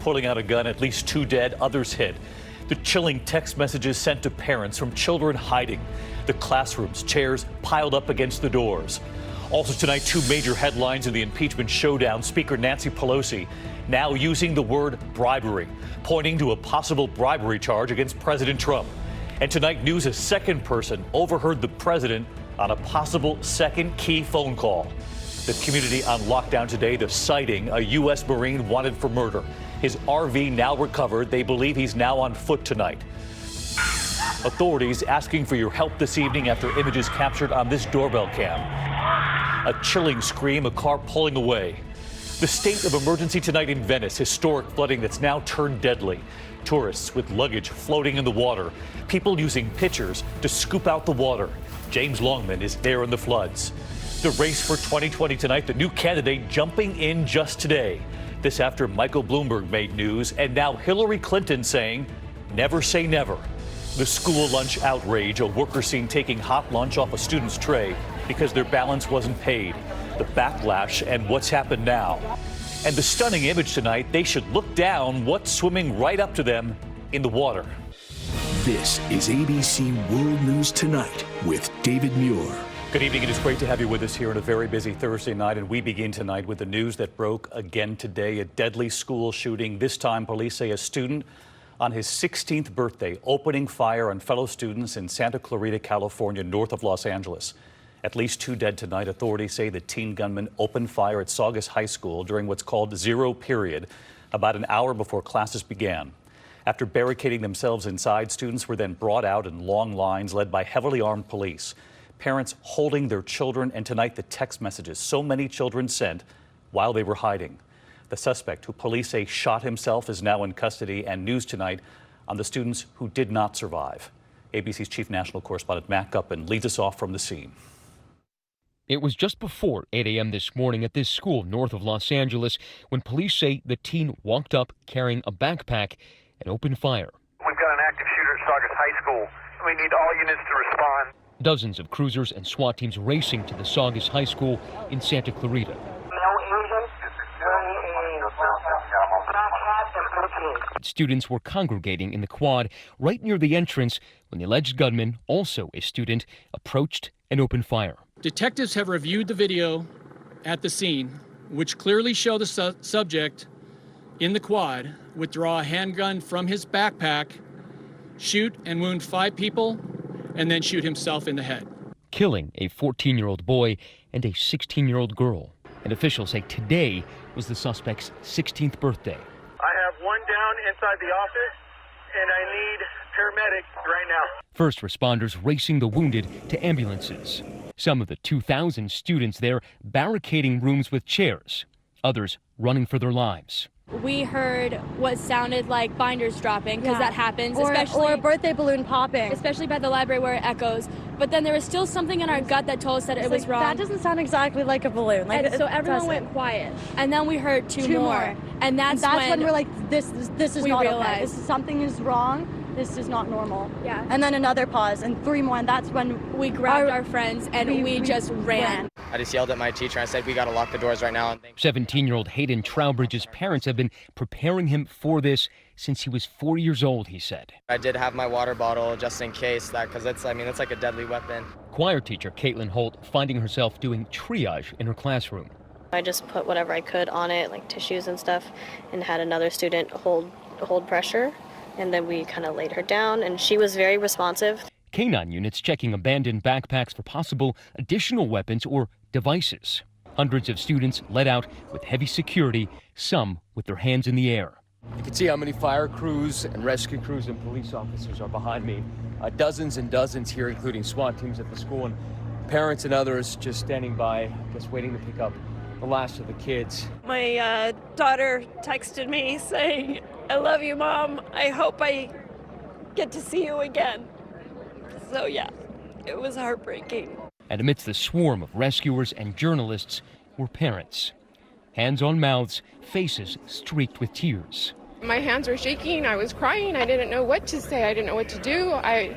Pulling out a gun, at least 2 dead, others hit. The chilling text messages sent to parents from children hiding. The classrooms, chairs piled up against the doors. Also tonight, 2 major headlines in the impeachment showdown. Speaker Nancy Pelosi now using the word bribery, pointing to a possible bribery charge against President Trump. And tonight, news a second person overheard the president on a possible second key phone call. The community on lockdown today, the sighting, a U.S. Marine wanted for murder. His RV now recovered. They believe he's now on foot tonight. Authorities asking for your help this evening after images captured on this doorbell cam. A chilling scream, a car pulling away. The state of emergency tonight in Venice, historic flooding that's now turned deadly. Tourists with luggage floating in the water. People using pitchers to scoop out the water. James Longman is there in the floods. The race for 2020 tonight, the new candidate jumping in just today. This after Michael Bloomberg made news, and now Hillary Clinton saying, never say never. The school lunch outrage, a worker seen taking hot lunch off a student's tray because their balance wasn't paid. The backlash and what's happened now. And the stunning image tonight, they should look down what's swimming right up to them in the water. This is ABC World News Tonight with David Muir. Good evening. It is great to have you with us here on a very busy Thursday night. And we begin tonight with the news that broke again today. A deadly school shooting. This time, police say a student on his 16th birthday opening fire on fellow students in Santa Clarita, California, north of Los Angeles. At least 2 dead tonight. Authorities say the teen gunman opened fire at Saugus High School during what's called zero period, about an hour before classes began. After barricading themselves inside, students were then brought out in long lines led by heavily armed police. Parents holding their children, and tonight the text messages so many children sent while they were hiding. The suspect, who police say shot himself, is now in custody, and news tonight on the students who did not survive. ABC's chief national correspondent Matt Gutman leads us off from the scene. It was just before 8 a.m. this morning at this school north of Los Angeles when police say the teen walked up carrying a backpack and opened fire. We've got an active shooter at Saugus High School. We need all units to respond. Dozens of cruisers and SWAT teams racing to the Saugus High School in Santa Clarita. Students were congregating in the quad right near the entrance when the alleged gunman, also a student, approached and opened fire. Detectives have reviewed the video at the scene, which clearly show the subject in the quad withdraw a handgun from his backpack, shoot and wound 5 people, and then shoot himself in the head, killing a 14-year-old boy and a 16-year-old girl. And officials say today was the suspect's 16th birthday. I have one down inside the office, and I need paramedics right now. First responders racing the wounded to ambulances. Some of the 2,000 students there barricading rooms with chairs, others running for their lives. We heard what sounded like binders dropping, because that happens, especially or a birthday balloon popping, especially by the library where it echoes. But then there was still something in our gut that told us that it was wrong. That doesn't sound exactly like a balloon. So everyone went quiet, and then we heard two more, and that's when we're like, this is we not realized. okay. Something is wrong. This is not normal. Yeah. And then another pause, and 3 more, and that's when we grabbed our friends and we just ran. I just yelled at my teacher. I said, we got to lock the doors right now. 17-year-old Hayden Trowbridge's parents have been preparing him for this since he was 4 years old, he said. I did have my water bottle just in case, because it's like a deadly weapon. Choir teacher Caitlin Holt finding herself doing triage in her classroom. I just put whatever I could on it, like tissues and stuff, and had another student hold pressure. And then we kind of laid her down, and she was very responsive. K-9 units checking abandoned backpacks for possible additional weapons or devices. Hundreds of students let out with heavy security, some with their hands in the air. You can see how many fire crews and rescue crews and police officers are behind me. Dozens and dozens here, including SWAT teams at the school, and parents and others just standing by, just waiting to pick up the last of the kids. My daughter texted me saying, "I love you, Mom. I hope I get to see you again." So yeah, it was heartbreaking. And amidst the swarm of rescuers and journalists were parents. Hands on mouths, faces streaked with tears. My hands were shaking. I was crying. I didn't know what to say. I didn't know what to do.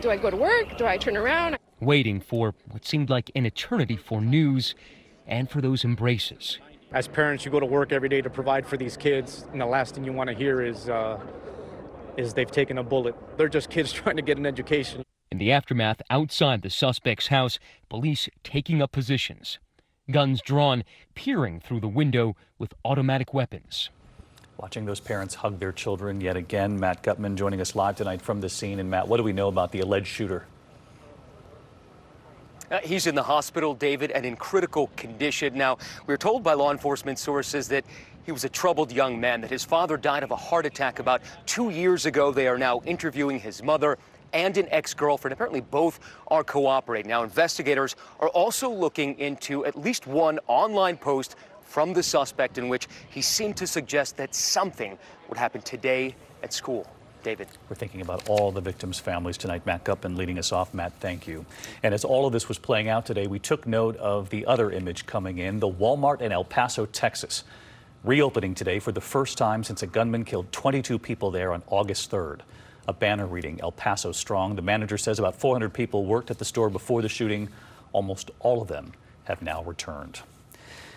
Do I go to work? Do I turn around? Waiting for what seemed like an eternity for news and for those embraces. As parents, you go to work every day to provide for these kids, and the last thing you want to hear is they've taken a bullet. They're just kids trying to get an education. In the aftermath, outside the suspect's house, police taking up positions. Guns drawn, peering through the window with automatic weapons. Watching those parents hug their children yet again. Matt Gutman joining us live tonight from the scene. And Matt, what do we know about the alleged shooter? He's in the hospital, David, and in critical condition. Now, we're told by law enforcement sources that he was a troubled young man, that his father died of a heart attack about 2 years ago. They are now interviewing his mother and an ex-girlfriend. Apparently both are cooperating. Now, investigators are also looking into at least one online post from the suspect in which he seemed to suggest that something would happen today at school. David. We're thinking about all the victims' families tonight. Matt Gutman leading us off. Matt, thank you. And as all of this was playing out today, we took note of the other image coming in, the Walmart in El Paso, Texas, reopening today for the first time since a gunman killed 22 people there on August 3rd. A banner reading El Paso Strong. The manager says about 400 people worked at the store before the shooting. Almost all of them have now returned.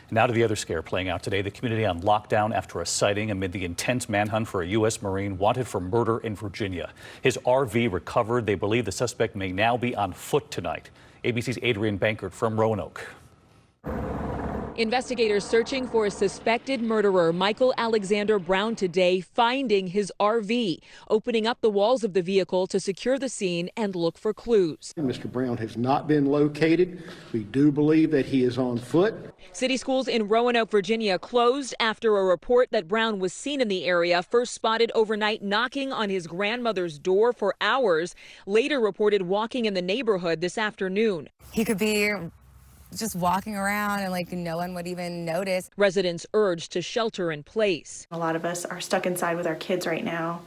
Now to the other scare playing out today. The community on lockdown after a sighting amid the intense manhunt for a U.S. Marine wanted for murder in Virginia. His RV recovered. They believe the suspect may now be on foot tonight. ABC's Adrian Bankert from Roanoke. Investigators searching for a suspected murderer, Michael Alexander Brown, today, finding his RV, opening up the walls of the vehicle to secure the scene and look for clues. Mr. Brown has not been located. We do believe that he is on foot. City schools in Roanoke, Virginia closed after a report that Brown was seen in the area, first spotted overnight knocking on his grandmother's door for hours, later reported walking in the neighborhood this afternoon. He could be just walking around and no one would even notice. Residents urged to shelter in place. A lot of us are stuck inside with our kids right now,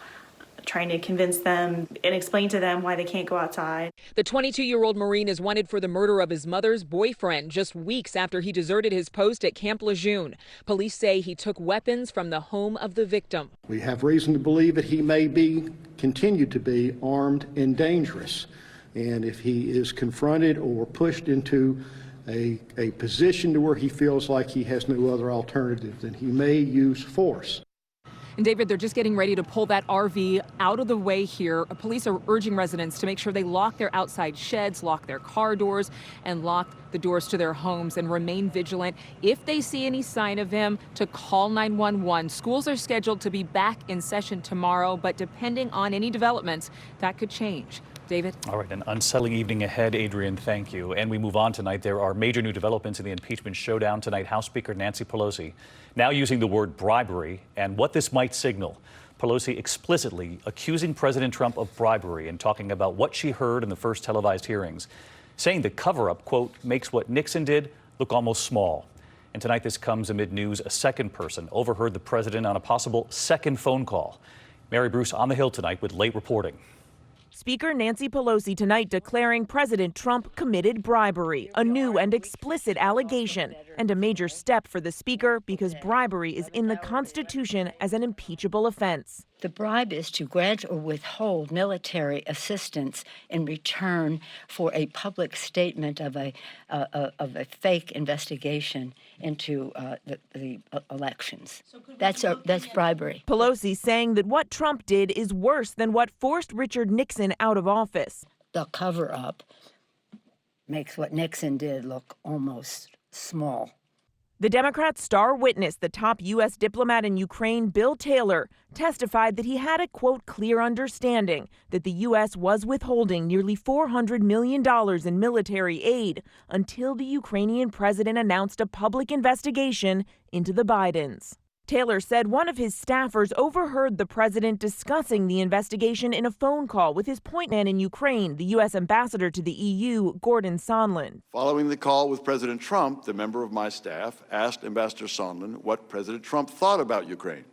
trying to convince them and explain to them why they can't go outside. The 22-year-old Marine is wanted for the murder of his mother's boyfriend just weeks after he deserted his post at Camp Lejeune. Police say he took weapons from the home of the victim. We have reason to believe that he may continue to be armed and dangerous. And if he is confronted or pushed into a position to where he feels like he has no other alternative, then he may use force. And David, they're just getting ready to pull that RV out of the way here. Police are urging residents to make sure they lock their outside sheds, lock their car doors, and lock the doors to their homes and remain vigilant. If they see any sign of him, to call 911. Schools are scheduled to be back in session tomorrow, but depending on any developments, that could change. David? All right, an unsettling evening ahead, Adrian, thank you. And we move on tonight. There are major new developments in the impeachment showdown tonight. House Speaker Nancy Pelosi now using the word bribery and what this might signal. Pelosi explicitly accusing President Trump of bribery and talking about what she heard in the first televised hearings, saying the cover-up, quote, makes what Nixon did look almost small. And tonight this comes amid news a second person overheard the president on a possible second phone call. Mary Bruce on the Hill tonight with late reporting. Speaker Nancy Pelosi tonight declaring President Trump committed bribery, a new and explicit allegation, and a major step for the speaker because bribery is in the Constitution as an impeachable offense. The bribe is to grant or withhold military assistance in return for a public statement of a fake investigation into the elections. That's bribery. Pelosi saying that what Trump did is worse than what forced Richard Nixon out of office. The cover-up makes what Nixon did look almost small. The Democrats' star witness, the top U.S. diplomat in Ukraine, Bill Taylor, testified that he had a, quote, clear understanding that the U.S. was withholding nearly $400 million in military aid until the Ukrainian president announced a public investigation into the Bidens. Taylor said one of his staffers overheard the president discussing the investigation in a phone call with his point man in Ukraine, the U.S. ambassador to the EU, Gordon Sondland. Following the call with President Trump, the member of my staff asked Ambassador Sondland what President Trump thought about Ukraine.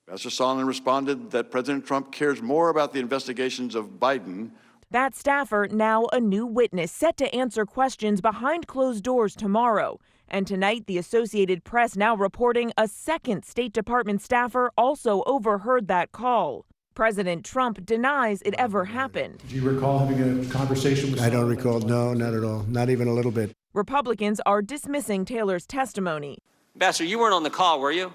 Ambassador Sondland responded that President Trump cares more about the investigations of Biden. That staffer, now a new witness, set to answer questions behind closed doors tomorrow. And tonight, the Associated Press now reporting a second State Department staffer also overheard that call. President Trump denies it ever happened. Do you recall having a conversation with someone? I don't recall. No, not at all. Not even a little bit. Republicans are dismissing Taylor's testimony. Ambassador, you weren't on the call, were you?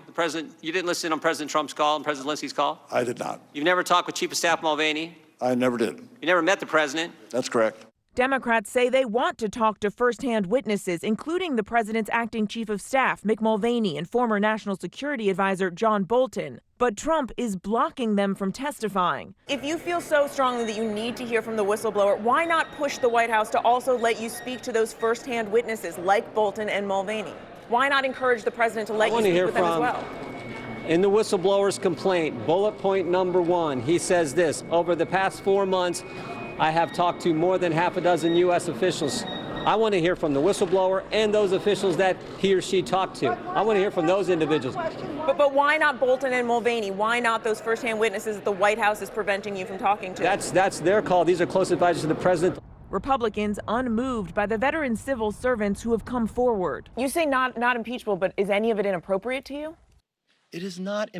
You didn't listen on President Trump's call and President Zelensky's call? I did not. You've never talked with Chief of Staff Mulvaney? I never did. You never met the president? That's correct. Democrats say they want to talk to first-hand witnesses, including the president's acting chief of staff, Mick Mulvaney, and former National Security Advisor John Bolton. But Trump is blocking them from testifying. If you feel so strongly that you need to hear from the whistleblower, why not push the White House to also let you speak to those first-hand witnesses like Bolton and Mulvaney? Why not encourage the president to let you speak with them as well? In the whistleblower's complaint, bullet point number 1, he says this: over the past 4 months, I have talked to more than half a dozen U.S. officials. I want to hear from the whistleblower and those officials that he or she talked to. I want to hear from those individuals. But why not Bolton and Mulvaney? Why not those first-hand witnesses that the White House is preventing you from talking to? That's their call. These are close advisors to the president. Republicans unmoved by the veteran civil servants who have come forward. You say not impeachable, but is any of it inappropriate to you? It is not.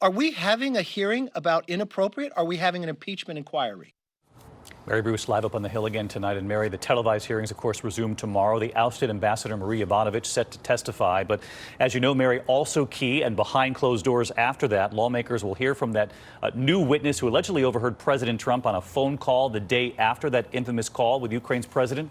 Are we having a hearing about inappropriate? Are we having an impeachment inquiry? Mary Bruce live up on the Hill again tonight. And Mary, the televised hearings, of course, resume tomorrow. The ousted Ambassador Marie Yovanovitch set to testify. But as you know, Mary, also key and behind closed doors after that, lawmakers will hear from that new witness who allegedly overheard President Trump on a phone call the day after that infamous call with Ukraine's president.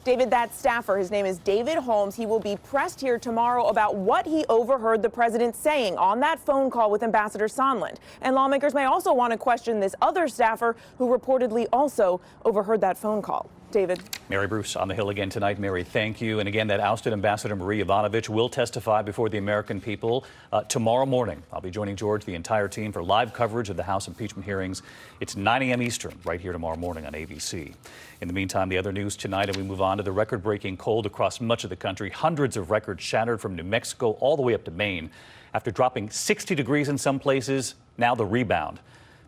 David, that staffer, his name is David Holmes. He will be pressed here tomorrow about what he overheard the president saying on that phone call with Ambassador Sondland. And lawmakers may also want to question this other staffer who reportedly also overheard that phone call. David. Mary Bruce on the Hill again tonight. Mary, thank you. And again, that ousted Ambassador Marie Yovanovitch will testify before the American people tomorrow morning. I'll be joining George, the entire team, for live coverage of the House impeachment hearings. It's 9 a.m. Eastern right here tomorrow morning on ABC. In the meantime, the other news tonight, and we move on to the record-breaking cold across much of the country. Hundreds of records shattered from New Mexico all the way up to Maine. After dropping 60 degrees in some places, now the rebound.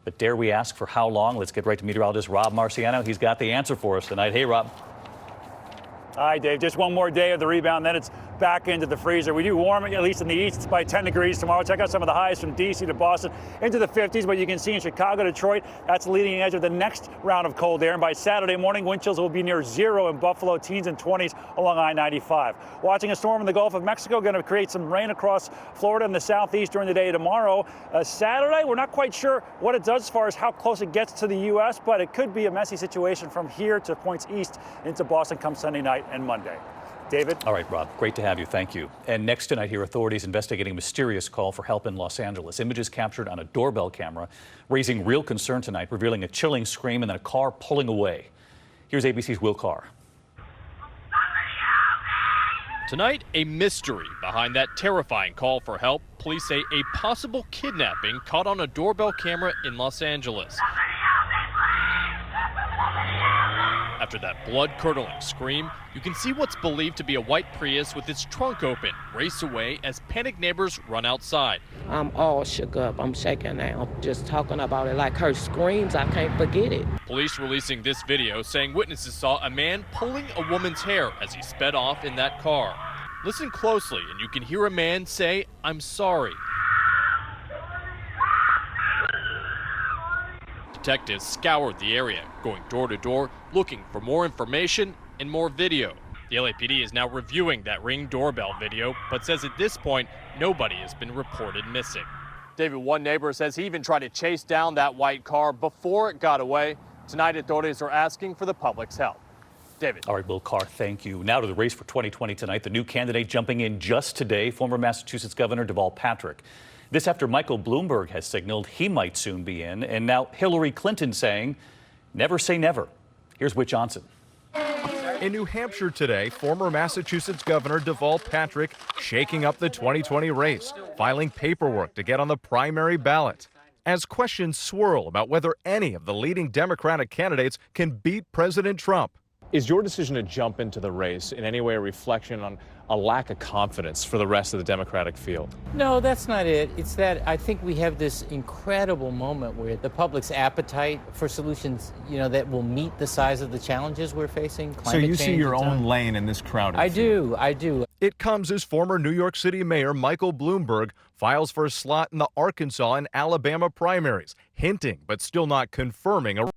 But dare we ask for how long? Let's get right to meteorologist Rob Marciano. He's got the answer for us tonight. Hey, Rob. Hi, Dave. Just one more day of the rebound, then it's back into the freezer. We do warm, at least in the east, by 10 degrees tomorrow. Check out some of the highs from D.C. to Boston into the 50s, but you can see in Chicago, Detroit, that's the leading edge of the next round of cold air. And by Saturday morning, wind chills will be near zero in Buffalo, teens and 20s along I-95. Watching a storm in the Gulf of Mexico, going to create some rain across Florida and the southeast during the day tomorrow. Saturday, we're not quite sure what it does as far as how close it gets to the U.S., but it could be a messy situation from here to points east into Boston come Sunday night and Monday. David? All right, Rob. Great to have you. Thank you. And next tonight here, authorities investigating a mysterious call for help in Los Angeles. Images captured on a doorbell camera raising real concern tonight, revealing a chilling scream and then a car pulling away. Here's ABC's Will Carr. Tonight, a mystery behind that terrifying call for help. Police say a possible kidnapping caught on a doorbell camera in Los Angeles. After that blood-curdling scream, you can see what's believed to be a white Prius with its trunk open race away as panicked neighbors run outside. I'm all shook up. I'm shaking now. Just talking about it, like her screams, I can't forget it. Police releasing this video saying witnesses saw a man pulling a woman's hair as he sped off in that car. Listen closely and you can hear a man say, "I'm sorry." Detectives scoured the area, going door to door, looking for more information and more video. The LAPD is now reviewing that Ring doorbell video, but says at this point, nobody has been reported missing. David, one neighbor says he even tried to chase down that white car before it got away. Tonight, authorities are asking for the public's help. David. All right, Will Carr, thank you. Now to the race for 2020 tonight. The new candidate jumping in just today, former Massachusetts Governor Deval Patrick. This after Michael Bloomberg has signaled he might soon be in, and now Hillary Clinton saying, never say never. Here's Whit Johnson. In New Hampshire today, former Massachusetts Governor Deval Patrick shaking up the 2020 race, filing paperwork to get on the primary ballot. As questions swirl about whether any of the leading Democratic candidates can beat President Trump. Is your decision to jump into the race in any way a reflection on a lack of confidence for the rest of the Democratic field? No, that's not it. It's that I think we have this incredible moment where the public's appetite for solutions, that will meet the size of the challenges we're facing. So you see your own lane in this crowded field. I do. It comes as former New York City Mayor Michael Bloomberg files for a slot in the Arkansas and Alabama primaries, hinting but still not confirming a